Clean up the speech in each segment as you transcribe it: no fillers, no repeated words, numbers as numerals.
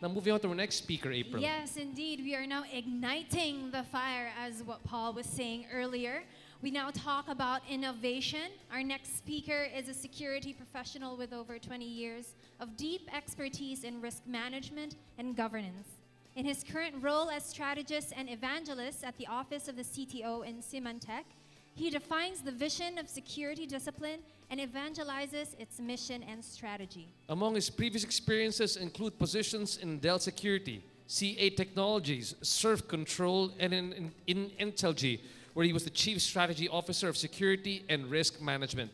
Now moving on to our next speaker, April. Yes, indeed. We are now igniting the fire, as what Paul was saying earlier. We now talk about innovation. Our next speaker is a security professional with over 20 years of deep expertise in risk management and governance. In his current role as strategist and evangelist at the office of the CTO in SYMANTEC, he defines the vision of security discipline and evangelizes its mission and strategy. Among his previous experiences include positions in Dell Security, CA Technologies, Surf Control, and in Intelg, where he was the Chief Strategy Officer of Security and Risk Management.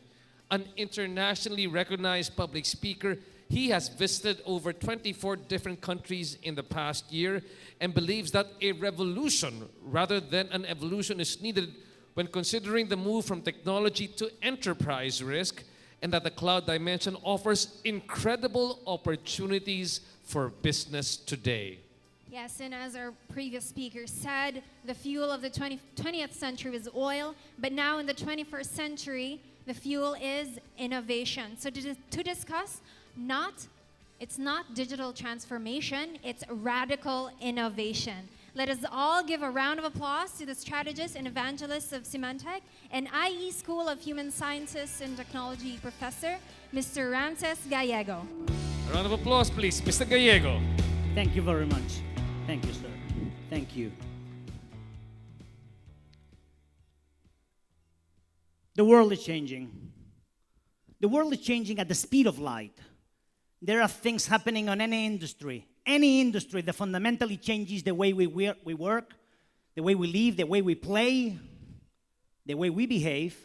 An internationally recognized public speaker, he has visited over 24 different countries in the past year and believes that a revolution rather than an evolution is needed when considering the move from technology to enterprise risk, and that the cloud dimension offers incredible opportunities for business today. Yes, and as our previous speaker said, the fuel of the 20th century was oil, but now in the 21st century, the fuel is innovation. So to discuss, it's not digital transformation, it's radical innovation. Let us all give a round of applause to the strategist and evangelist of SYMANTEC and IE School of Human Sciences and Technology professor, Mr. RAMSES Gallego. A round of applause, please, Mr. Gallego. Thank you very much. Thank you, sir. Thank you. The world is changing. The world is changing at the speed of light. There are things happening on any industry that fundamentally changes the way we work, the way we live, the way we play, the way we behave.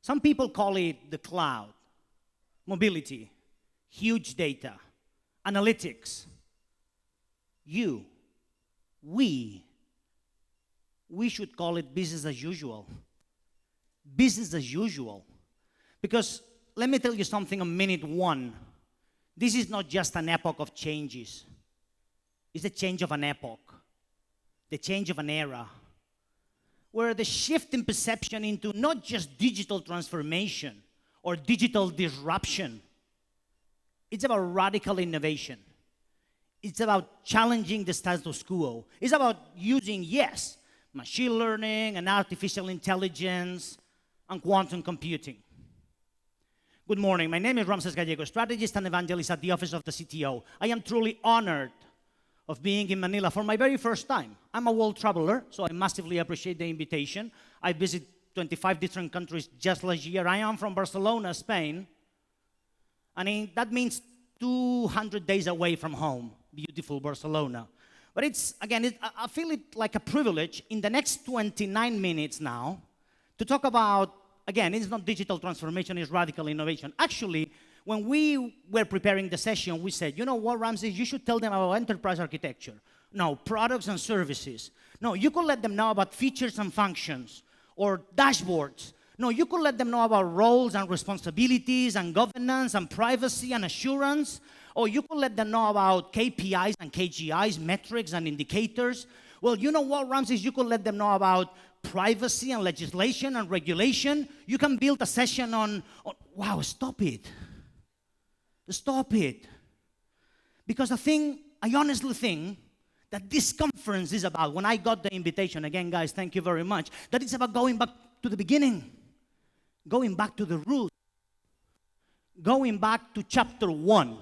Some people call it the cloud, mobility, huge data, analytics. We should call it business as usual. Business as usual. Because let me tell you something on minute one. This is not just an epoch of changes. It's the change of an epoch, the change of an era, where the shift in perception into not just digital transformation or digital disruption, it's about radical innovation. It's about challenging the status quo. It's about using, yes, machine learning and artificial intelligence and quantum computing. Good morning. My name is RAMSES Gallego, strategist and evangelist at the office of the CTO. I am truly honored of being in Manila for my very first time. I'm a world traveler, so I massively appreciate the invitation. I visited 25 different countries just last year. I am from Barcelona, Spain. And that means 200 days away from home. Beautiful Barcelona. But I feel it like a privilege in the next 29 minutes now to talk about, again, it's not digital transformation, it's radical innovation. Actually, when we were preparing the session, we said, you know what, Ramses, you should tell them about enterprise architecture. No, products and services. No, you could let them know about features and functions or dashboards. No, you could let them know about roles and responsibilities and governance and privacy and assurance. Or you could let them know about KPIs and KGIs, metrics and indicators. Well, you know what, Ramses, you could let them know about privacy and legislation and regulation. You can build a session on wow, stop it. Stop it. Because I honestly think that this conference is about, when I got the invitation, again, guys, thank you very much, that it's about going back to the beginning, going back to the root, going back to chapter 1.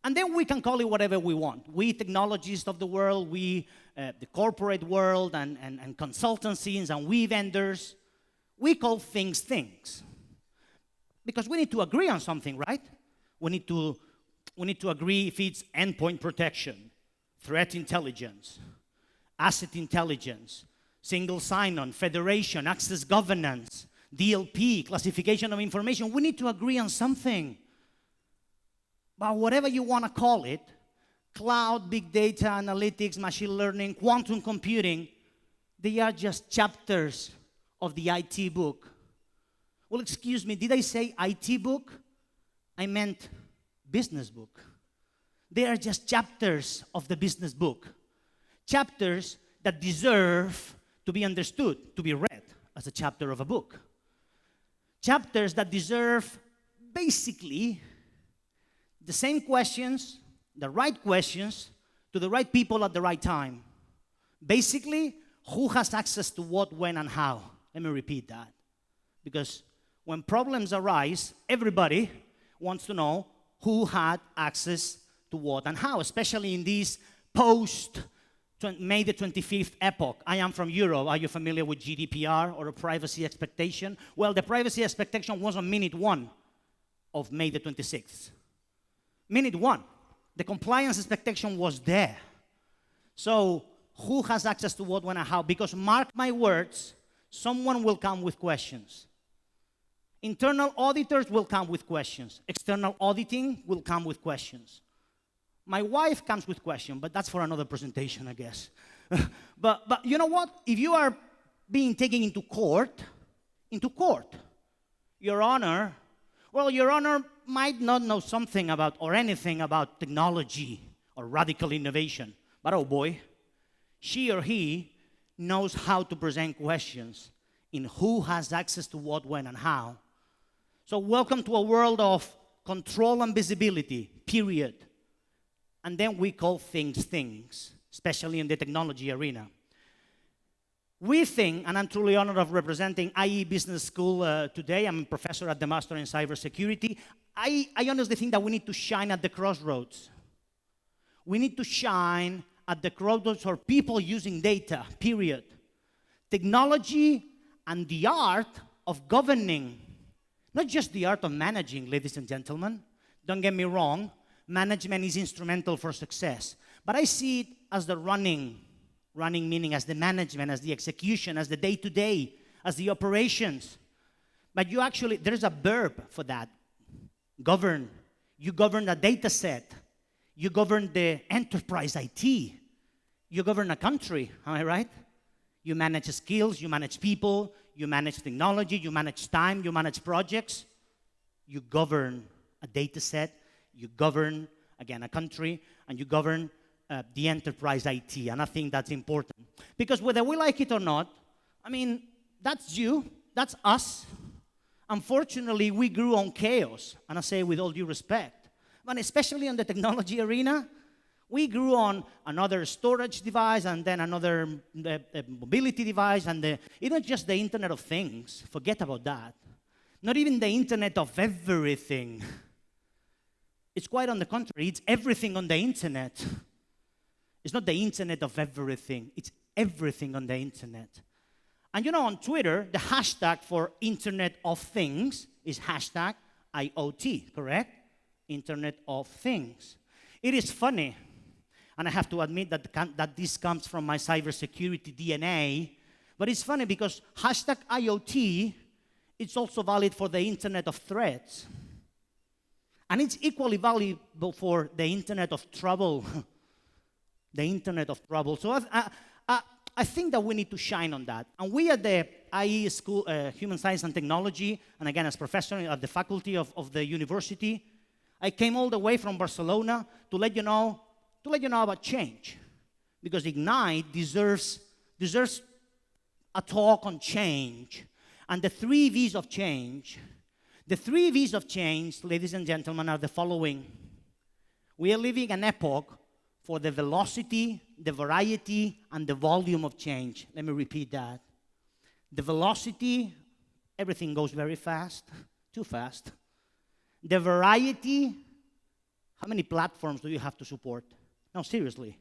And then we can call it whatever we want. We technologists of the world, we the corporate world and consultancies, and we vendors, we call things things. Because we need to agree on something, right? We need to agree if it's endpoint protection, threat intelligence, asset intelligence, single sign-on, federation, access governance, DLP, classification of information. We need to agree on something. But whatever you want to call it, cloud, big data, analytics, machine learning, quantum computing, they are just chapters of the IT book. Well, excuse me, did I say IT book? I meant business book. They are just chapters of the business book. Chapters that deserve to be understood, to be read as a chapter of a book. Chapters that deserve basically the same questions the right questions to the right people at the right time. Basically, who has access to what, when, and how? Let me repeat that. Because when problems arise, everybody wants to know who had access to what and how, especially in this post-May the 25th epoch. I am from Europe. Are you familiar with GDPR or a privacy expectation? Well, the privacy expectation was on minute 1 of May the 26th. Minute 1. The compliance expectation was there. So who has access to what, when, and how? Because mark my words, someone will come with questions. Internal auditors will come with questions. External auditing will come with questions. My wife comes with questions, but that's for another presentation, I guess. but you know what? If you are being taken into court, Your Honor, well, Your Honor might not know something about or anything about technology or radical innovation, but oh boy, she or he knows how to present questions in who has access to what, when, and how. So welcome to a world of control and visibility, period. And then we call things things, especially in the technology arena. We think, and I'm truly honored of representing IE Business School today. I'm a professor at the Master in Cybersecurity. I honestly think that we need to shine at the crossroads. We need to shine at the crossroads for people using data, period. Technology and the art of governing, not just the art of managing, ladies and gentlemen. Don't get me wrong, management is instrumental for success. But I see it as the running meaning as the management, as the execution, as the day-to-day, as the operations. But you actually, there's a verb for that. Govern. You govern a data set. You govern the enterprise IT. You govern a country, am I right? You manage skills, you manage people, you manage technology, you manage time, you manage projects. You govern a data set, you govern, again, a country, and you govern the enterprise IT, and I think that's important. Because whether we like it or not, I mean, that's you, that's us. Unfortunately, we grew on chaos, and I say with all due respect. But especially in the technology arena, we grew on another storage device, and then another mobility device, and even just the Internet of Things. Forget about that. Not even the Internet of everything. It's quite on the contrary. It's everything on the Internet. It's not the Internet of everything. It's everything on the Internet. And you know, on Twitter, the hashtag for Internet of Things is hashtag IoT, correct? Internet of Things. It is funny, and I have to admit that this comes from my cybersecurity DNA, but it's funny because hashtag IoT, it's also valid for the Internet of Threats. And it's equally valuable for the Internet of Trouble. The Internet of Trouble. So I think that we need to shine on that. And we at the IE School, Human Science and Technology, and again as professor at the faculty of the university, I came all the way from Barcelona to let you know about change. Because Ignite deserves a talk on change. And the 3 V's of change, ladies and gentlemen, are the following. We are living an epoch for the velocity, the variety, and the volume of change. Let me repeat that. The velocity, everything goes very fast, too fast. The variety, how many platforms do you have to support? No, seriously.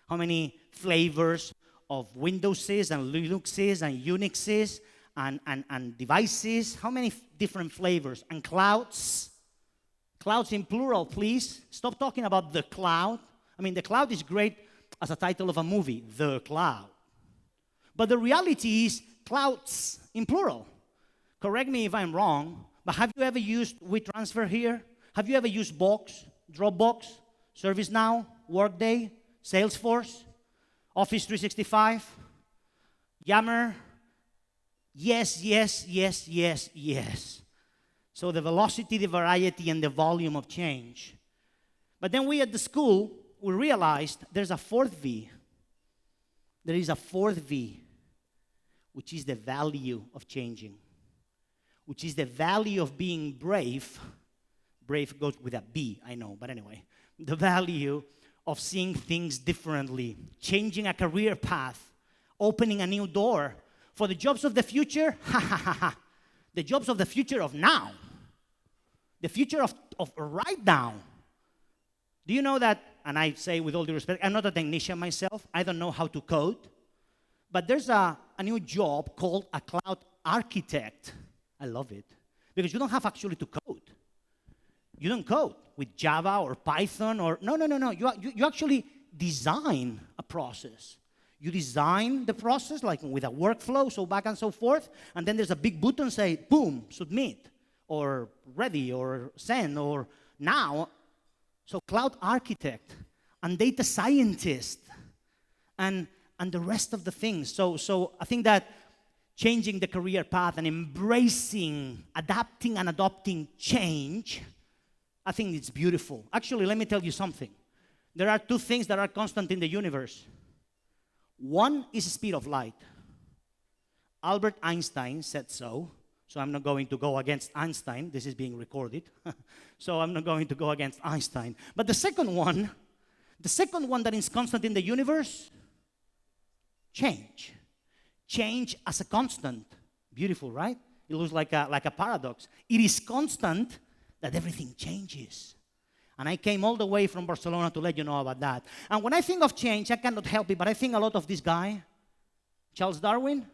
How many flavors of Windowses and Linuxes and Unixes and devices? How many different flavors? And clouds? Clouds in plural, please. Stop talking about the cloud. I mean, the cloud is great as a title of a movie, The Cloud. But the reality is clouds in plural. Correct me if I'm wrong, but have you ever used WeTransfer here? Have you ever used Box, Dropbox, ServiceNow, Workday, Salesforce, Office 365, Yammer? Yes, yes, yes, yes, yes. So the velocity, the variety, and the volume of change. But then we at the school, we realized there's a 4th V. There is a 4th V, which is the value of changing, which is the value of being brave. Brave goes with a B, I know, but anyway. the value of seeing things differently, changing a career path, opening a new door. For the jobs of the future, the jobs of the future of now, the future of right now. Do you know that, and I say with all due respect, I'm not a technician myself, I don't know how to code, but there's a new job called a cloud architect. I love it, because you don't have actually to code. You don't code with Java or Python or, no. You actually design a process. You design the process like with a workflow, so back and so forth, and then there's a big button say, boom, submit, or ready, or send, or now. So cloud architect and data scientist and the rest of the things. So I think that changing the career path and embracing, adapting and adopting change, I think it's beautiful. Actually, let me tell you something. There are two things that are constant in the universe. One is the speed of light. Albert Einstein said so I'm not going to go against Einstein. This is being recorded. So I'm not going to go against Einstein. But the second one that is constant in the universe, change. Change as a constant. Beautiful, right? It looks like a paradox. It is constant that everything changes. And I came all the way from Barcelona to let you know about that. And when I think of change, I cannot help it, but I think a lot of this guy, Charles Darwin,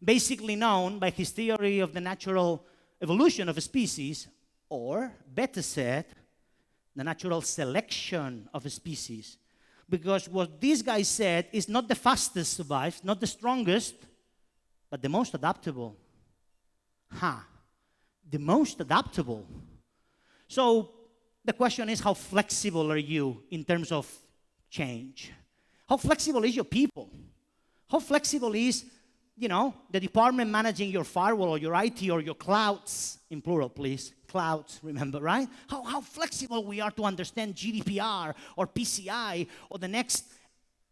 basically known by his theory of the natural evolution of a species, or better said, the natural selection of a species. Because what this guy said is not the fastest survives, not the strongest, but the most adaptable. The most adaptable. So the question is, how flexible are you in terms of change? How flexible is your people? How flexible is, the department managing your firewall or your IT or your clouds, in plural, please. Clouds, remember, right? How flexible we are to understand GDPR or PCI or the next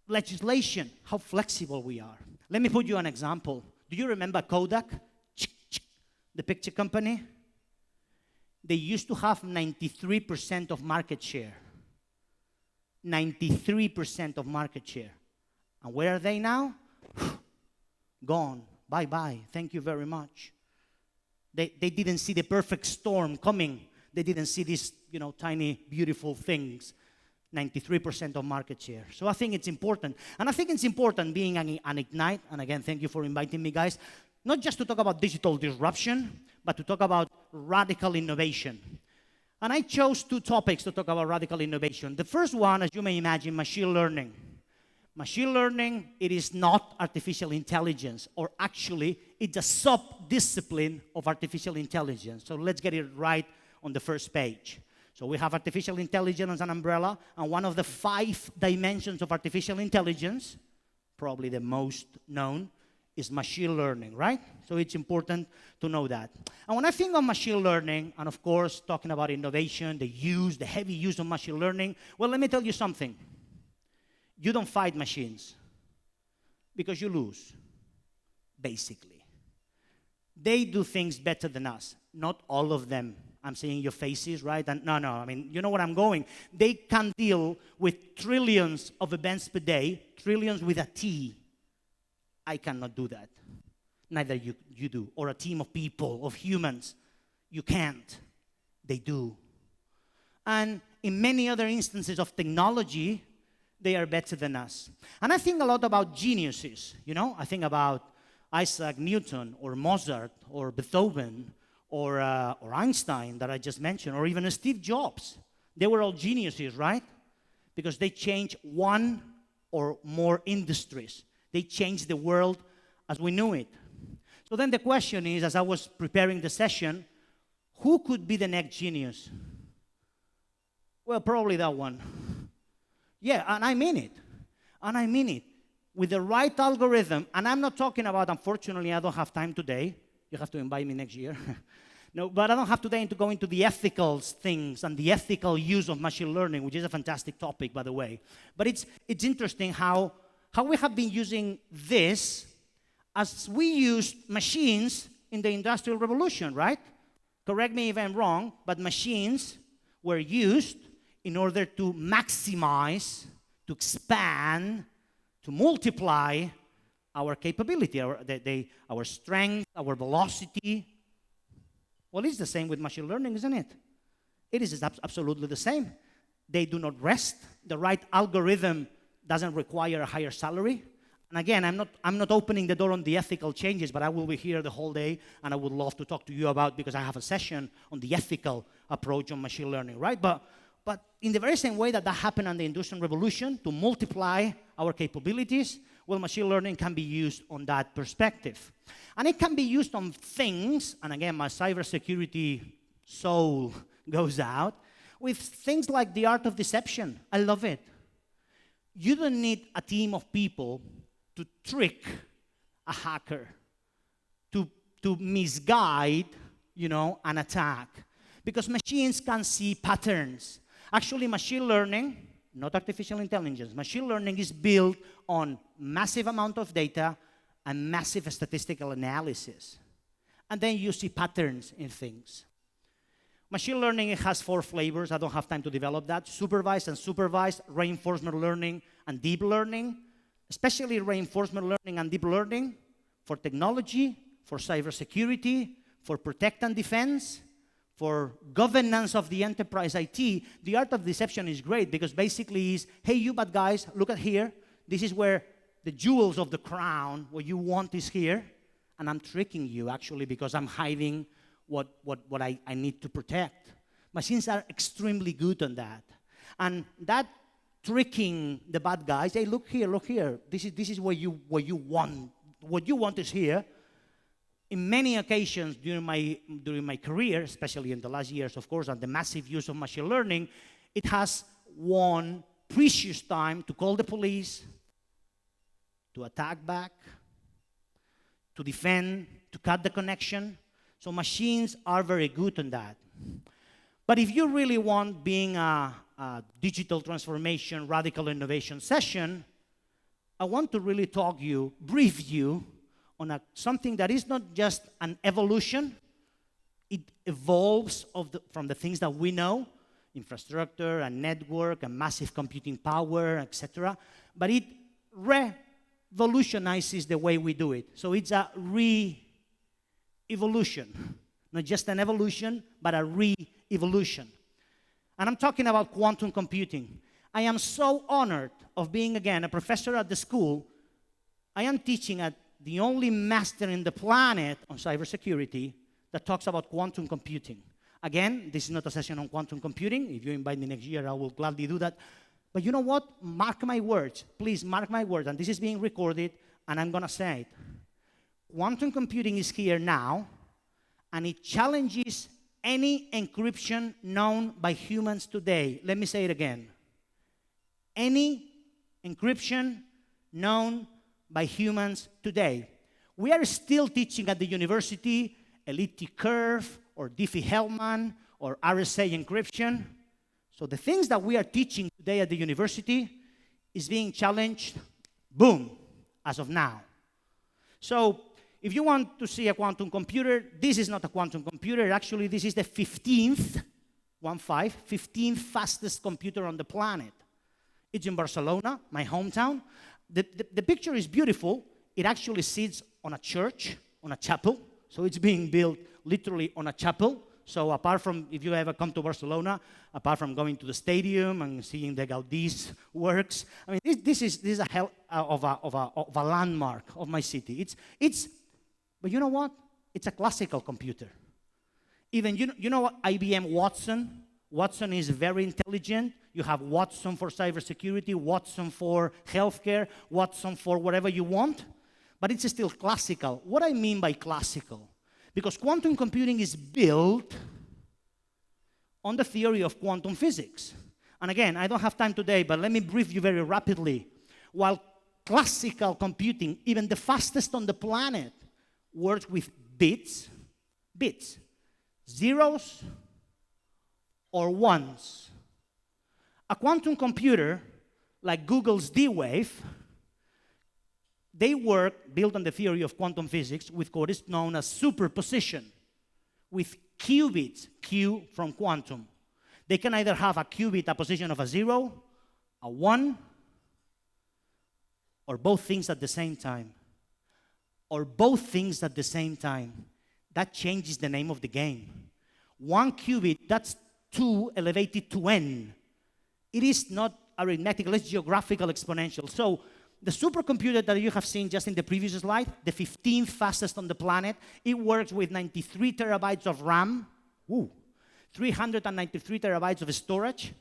legislation. How flexible we are. Let me put you an example. Do you remember Kodak, the picture company? They used to have 93% of market share. 93% of market share. And where are they now? Gone. Bye-bye. Thank you very much. They didn't see the perfect storm coming. They didn't see these, tiny, beautiful things. 93% of market share. So I think it's important. And I think it's important being an Ignite, and again, thank you for inviting me, guys, not just to talk about digital disruption, but to talk about radical innovation. And I chose two topics to talk about radical innovation. The first one, as you may imagine, machine learning. Machine learning, it is not artificial intelligence, or actually, it's a sub-discipline of artificial intelligence. So let's get it right on the first page. So we have artificial intelligence as an umbrella, and one of the 5 dimensions of artificial intelligence, probably the most known, is machine learning, right? So it's important to know that. And when I think of machine learning, and of course, talking about innovation, the heavy use of machine learning, well, let me tell you something. You don't fight machines because you lose, basically. They do things better than us. Not all of them. I'm seeing your faces, right? And no, you know where I'm going. They can deal with trillions of events per day, trillions with a T. I cannot do that. Neither you do. Or a team of people, of humans. You can't. They do. And in many other instances of technology, they are better than us. And I think a lot about geniuses, I think about Isaac Newton, or Mozart, or Beethoven, or Einstein that I just mentioned, or even Steve Jobs. They were all geniuses, right? Because they changed one or more industries. They changed the world as we knew it. So then the question is, as I was preparing the session, who could be the next genius? Well, probably that one. Yeah, and I mean it. And I mean it. With the right algorithm, and I'm not talking about, unfortunately, I don't have time today. You have to invite me next year. No, but I don't have today to go into the ethical things and the ethical use of machine learning, which is a fantastic topic, by the way. But it's interesting how we have been using this as we used machines in the Industrial Revolution, right? Correct me if I'm wrong, but machines were used in order to maximize, to expand, to multiply our capability, our strength, our velocity. Well, it's the same with machine learning, isn't it? It is absolutely the same. They do not rest. The right algorithm doesn't require a higher salary. And again, I'm not opening the door on the ethical changes, but I will be here the whole day, and I would love to talk to you about, because I have a session on the ethical approach on machine learning, right? But in the very same way that happened in the Industrial Revolution to multiply our capabilities, well, machine learning can be used on that perspective. And it can be used on things, and again, my cybersecurity soul goes out, with things like the art of deception. I love it. You don't need a team of people to trick a hacker, to misguide, an attack. Because machines can see patterns. Actually, machine learning, not artificial intelligence, machine learning is built on massive amount of data and massive statistical analysis. And then you see patterns in things. Machine learning, it has 4 flavors. I don't have time to develop that. Supervised and supervised, reinforcement learning, and deep learning. Especially reinforcement learning and deep learning for technology, for cybersecurity, for protect and defense, for governance of the enterprise IT. The art of deception is great because basically is, hey, you bad guys, look at here. This is where the jewels of the crown, what you want is here. And I'm tricking you, actually, because I'm hiding what I need to protect. Machines are extremely good on that. And that tricking the bad guys, hey, look here. This is what you want. What you want is here. In many occasions during my career, especially in the last years, of course, and the massive use of machine learning, it has won precious time to call the police, to attack back, to defend, to cut the connection. So machines are very good on that. But if you really want being a digital transformation, radical innovation session, I want to really brief you on something that is not just an evolution. It evolves from the things that we know, infrastructure and network and massive computing power, etc. But it revolutionizes the way we do it. So it's a re-evolution. Not just an evolution, but a re-evolution. And I'm talking about quantum computing. I am so honored of being, again, a professor at the school. I am teaching at the only master in the planet on cybersecurity that talks about quantum computing. Again, this is not a session on quantum computing. If you invite me next year, I will gladly do that. But you know what? Mark my words. Please mark my words. And this is being recorded, and I'm going to say it. Quantum computing is here now, and it challenges any encryption known by humans today. Let me say it again. Any encryption known by humans today. We are still teaching at the university elliptic curve or Diffie-Hellman or RSA encryption. So the things that we are teaching today at the university is being challenged, boom, as of now. So if you want to see a quantum computer, this is not a quantum computer. Actually, this is the 15th fastest computer on the planet. It's in Barcelona, my hometown. The picture is beautiful. It actually sits on a church, on a chapel. So it's being built literally on a chapel. So apart from, if you ever come to Barcelona, apart from going to the stadium and seeing the Gaudí's works, I mean, this is a hell of a landmark of my city. But you know what? It's a classical computer. Even, you know what, IBM Watson? Watson is very intelligent. You have Watson for cybersecurity, Watson for healthcare, Watson for whatever you want. But it's still classical. What I mean by classical? Because quantum computing is built on the theory of quantum physics. And again, I don't have time today, but let me brief you very rapidly. While classical computing, even the fastest on the planet, works with bits, zeros or ones. A quantum computer, like Google's D-Wave, they work, built on the theory of quantum physics, with what is known as superposition, with qubits, Q from quantum. They can either have a qubit, a position of a 0, a 1, or both things at the same time. Or both things at the same time. That changes the name of the game. 1 qubit, that's 2 elevated to n. It is not arithmetical, it's geographical exponential. So the supercomputer that you have seen just in the previous slide, the 15th fastest on the planet, it works with 93 terabytes of RAM, 393 terabytes of storage.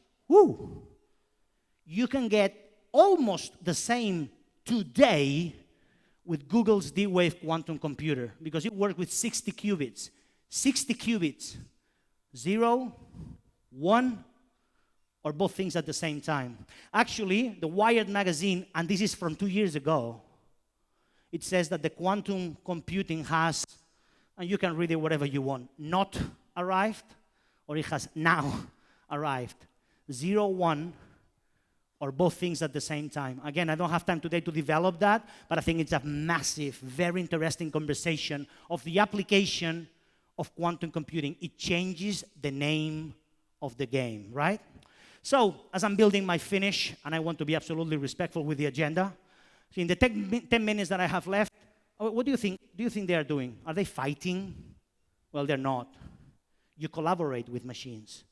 You can get almost the same today with Google's D-Wave quantum computer because it works with 60 qubits. 60 qubits, 0, 1, or both things at the same time. Actually, the Wired magazine, and this is from 2 years ago, it says that the quantum computing has, and you can read it whatever you want, not arrived, or it has now arrived. 0, 1, or both things at the same time. Again, I don't have time today to develop that, but I think it's a massive, very interesting conversation of the application of quantum computing. It changes the name of the game, right? So, as I'm building my finish, and I want to be absolutely respectful with the agenda, so in the 10 minutes that I have left, what do you think? Do you think they are doing? Are they fighting? Well, they're not. You collaborate with machines.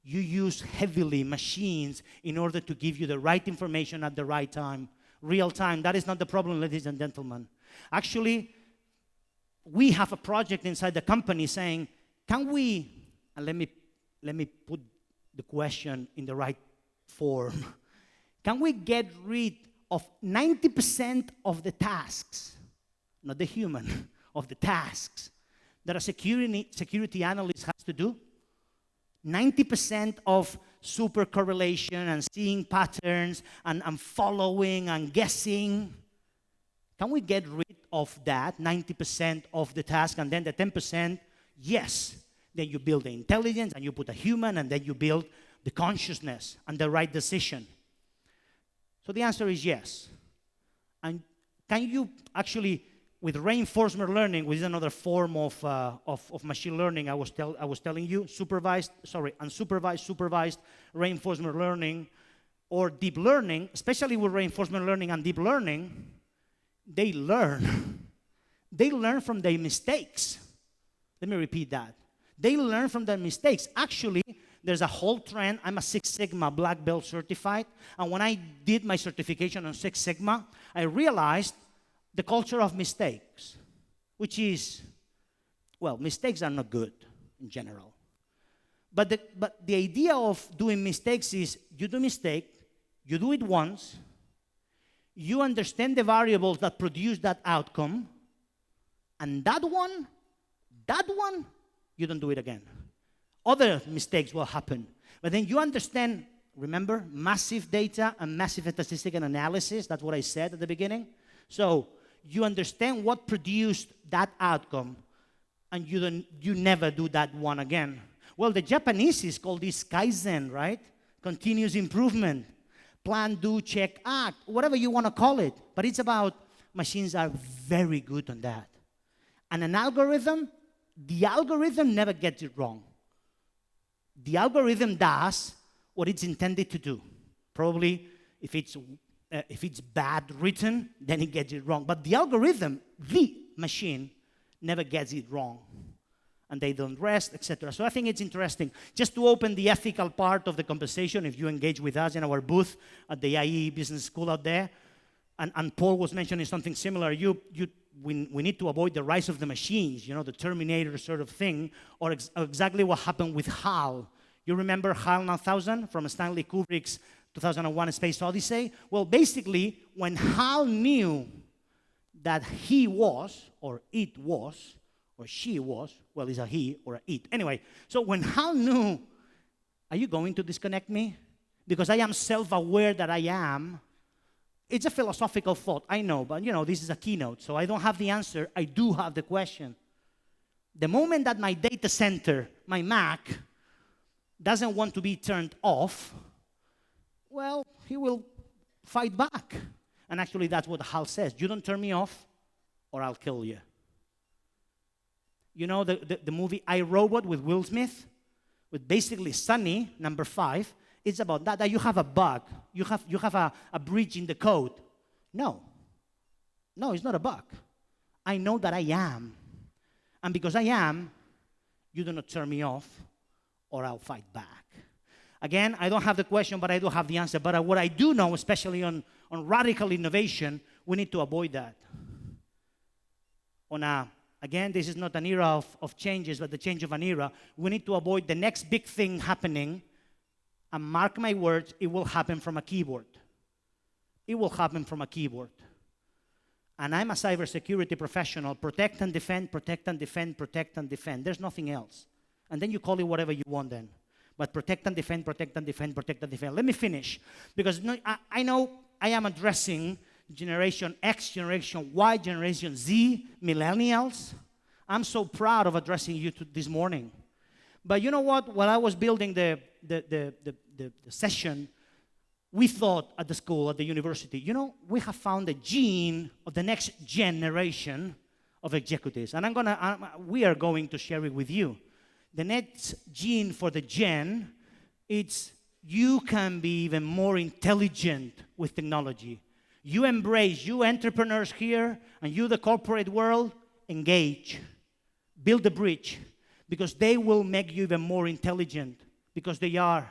You use heavily machines in order to give you the right information at the right time, real time. That is not the problem, ladies and gentlemen. Actually, we have a project inside the company saying, can we, and let me put the question in the right form. Can we get rid of 90% of the tasks, not the human, of the tasks that a security analyst has to do? 90% of super correlation and seeing patterns and following and guessing. Can we get rid of that 90% of the task and then the 10%? Yes. Then you build the intelligence and you put a human and then you build the consciousness and the right decision. So the answer is yes. And can you actually, with reinforcement learning, which is another form of machine learning, I was telling you, unsupervised, supervised reinforcement learning, or deep learning, especially with reinforcement learning and deep learning, they learn. They learn from their mistakes. Let me repeat that. They learn from their mistakes. Actually, there's a whole trend. I'm a Six Sigma black belt certified, and when I did my certification on Six Sigma, I realized the culture of mistakes, which is, well, mistakes are not good in general. But the idea of doing mistakes is you do mistake, you do it once, you understand the variables that produce that outcome, and that one, you don't do it again. Other mistakes will happen. But then you understand, remember, massive data and massive statistical analysis. That's what I said at the beginning. So you understand what produced that outcome, and you never do that one again. Well, the Japanese call this Kaizen, right? Continuous improvement. Plan, do, check, act, whatever you want to call it. But it's about machines are very good on that. And an algorithm, the algorithm never gets it wrong. The algorithm does what it's intended to do. Probably, if it's bad written, then it gets it wrong. But the algorithm, the machine, never gets it wrong. And they don't rest, etc. So I think it's interesting. Just to open the ethical part of the conversation, if you engage with us in our booth at the IE Business School out there, and Paul was mentioning something similar, we need to avoid the rise of the machines, you know, the Terminator sort of thing, or exactly what happened with HAL. You remember HAL 9000 from Stanley Kubrick's 2001: A Space Odyssey? Well, basically, when HAL knew that he was, or it was, or she was, well, it's a he or a it. Anyway, so when HAL knew, are you going to disconnect me? Because I am self-aware that I am. It's a philosophical thought, I know, but you know, this is a keynote, so I don't have the answer, I do have the question. The moment that my data center, my Mac, doesn't want to be turned off, well, he will fight back. And actually, that's what HAL says. You don't turn me off, or I'll kill you. You know the movie I, Robot with Will Smith? with basically Sunny, number 5, it's about that you have a bug. You have a breach in the code. No. No, it's not a bug. I know that I am. And because I am, you do not turn me off, or I'll fight back. Again, I don't have the question, but I do have the answer. But what I do know, especially on radical innovation, we need to avoid that. Again, this is not an era of changes, but the change of an era. We need to avoid the next big thing happening, and mark my words, it will happen from a keyboard. It will happen from a keyboard. And I'm a cybersecurity professional. Protect and defend, protect and defend, protect and defend. There's nothing else. And then you call it whatever you want then. But protect and defend, protect and defend, protect and defend. Let me finish. Because I know I am addressing Generation X, Generation Y, Generation Z, millennials. I'm so proud of addressing you this morning. But you know what? While I was building the session, we thought at the school, at the university, we have found a gene of the next generation of executives. And we are going to share it with you. The next gene for the gen, it's you can be even more intelligent with technology. You embrace, you entrepreneurs here, and you the corporate world, engage. Build the bridge, because they will make you even more intelligent, because they are.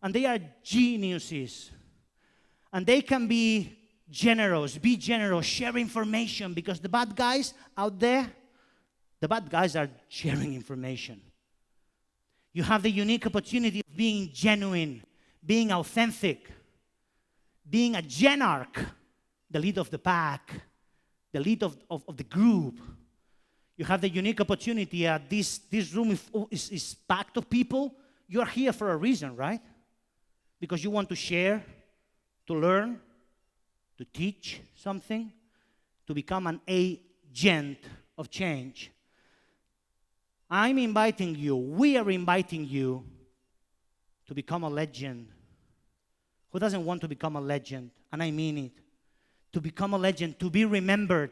And they are geniuses. And they can be generous, share information, because the bad guys out there, the bad guys are sharing information. You have the unique opportunity of being genuine, being authentic, being a genarch, the lead of the pack, the lead of the group. You have the unique opportunity. This room is packed of people. You are here for a reason, right? Because you want to share, to learn, to teach something, to become an agent of change. I'm inviting you, we are inviting you to become a legend. Who doesn't want to become a legend? And I mean it. To become a legend, to be remembered.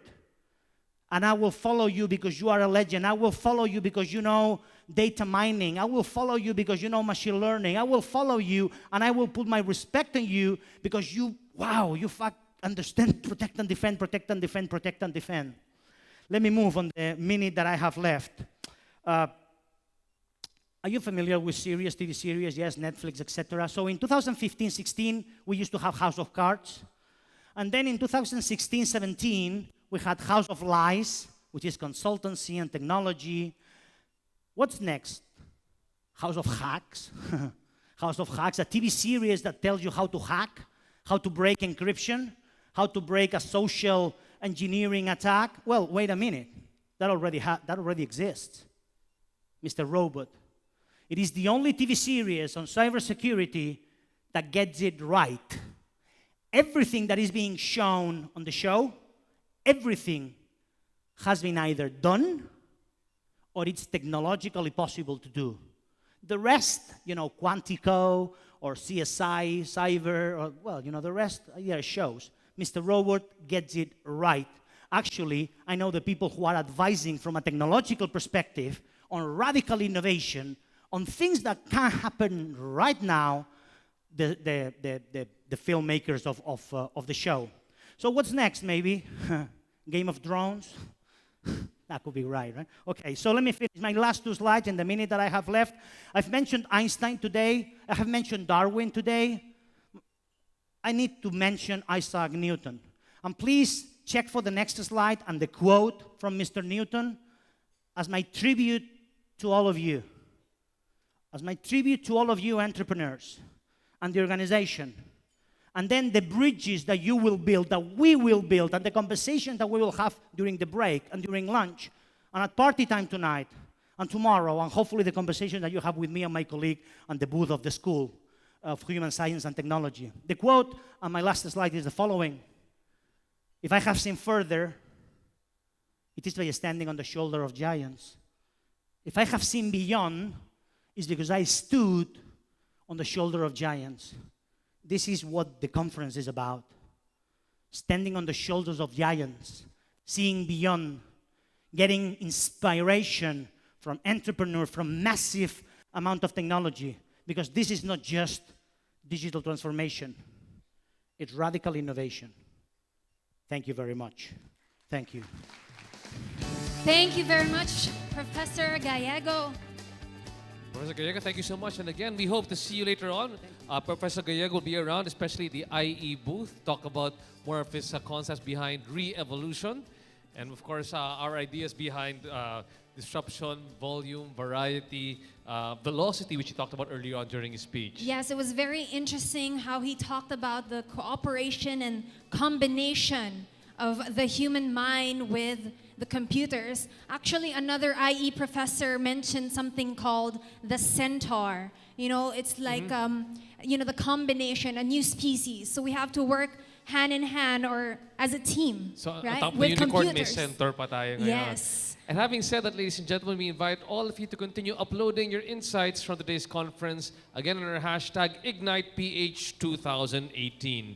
And I will follow you because you are a legend. I will follow you because you know data mining. I will follow you because you know machine learning. I will follow you, and I will put my respect on you because you understand protect and defend, protect and defend, protect and defend. Let me move on the minute that I have left. Are you familiar with series, TV series? Yes, Netflix, etc. So in 2015-16, we used to have House of Cards. And then in 2016-17, we had House of Lies, which is consultancy and technology. What's next? House of Hacks. House of Hacks, a TV series that tells you how to hack, how to break encryption, how to break a social engineering attack. Well, wait a minute. That already exists. Mr. Robot. It is the only TV series on cybersecurity that gets it right. Everything that is being shown on the show, everything has been either done or it's technologically possible to do. The rest, Quantico or CSI, Cyber, or, the rest, shows. Mr. Robot gets it right. Actually, I know the people who are advising from a technological perspective on radical innovation, on things that can happen right now, the filmmakers of the show. So what's next, maybe? Game of Thrones? That could be right? Okay, so let me finish my last 2 slides in the minute that I have left. I've mentioned Einstein today. I have mentioned Darwin today. I need to mention Isaac Newton. And please check for the next slide and the quote from Mr. Newton as my tribute to all of you. As my tribute to all of you entrepreneurs and the organization. And then the bridges that you will build, that we will build, and the conversations that we will have during the break and during lunch, and at party time tonight, and tomorrow, and hopefully the conversation that you have with me and my colleague on the booth of the School of Human Science and Technology. The quote on my last slide is the following. If I have seen further, it is by standing on the shoulder of giants. If I have seen beyond, it's because I stood on the shoulder of giants. This is what the conference is about. Standing on the shoulders of giants, seeing beyond, getting inspiration from entrepreneurs, from massive amount of technology, because this is not just digital transformation, it's radical innovation. Thank you very much. Thank you. Thank you very much, Professor Gallego. Professor Gallego, thank you so much. And again, we hope to see you later on. Professor Gallego will be around, especially the IE booth, talk about more of his concepts behind re-evolution. And of course, our ideas behind disruption, volume, variety, velocity, which he talked about earlier on during his speech. Yes, it was very interesting how he talked about the cooperation and combination of the human mind with the computers. Actually, another IE professor mentioned something called the centaur. You know, it's like, you know, the combination, a new species. So we have to work hand in hand or as a team, So, right? top With unicorn, may computers. centaur pa tayo ngayon. Yes. And having said that, ladies and gentlemen, we invite all of you to continue uploading your insights from today's conference, again on our hashtag IgnitePH2018.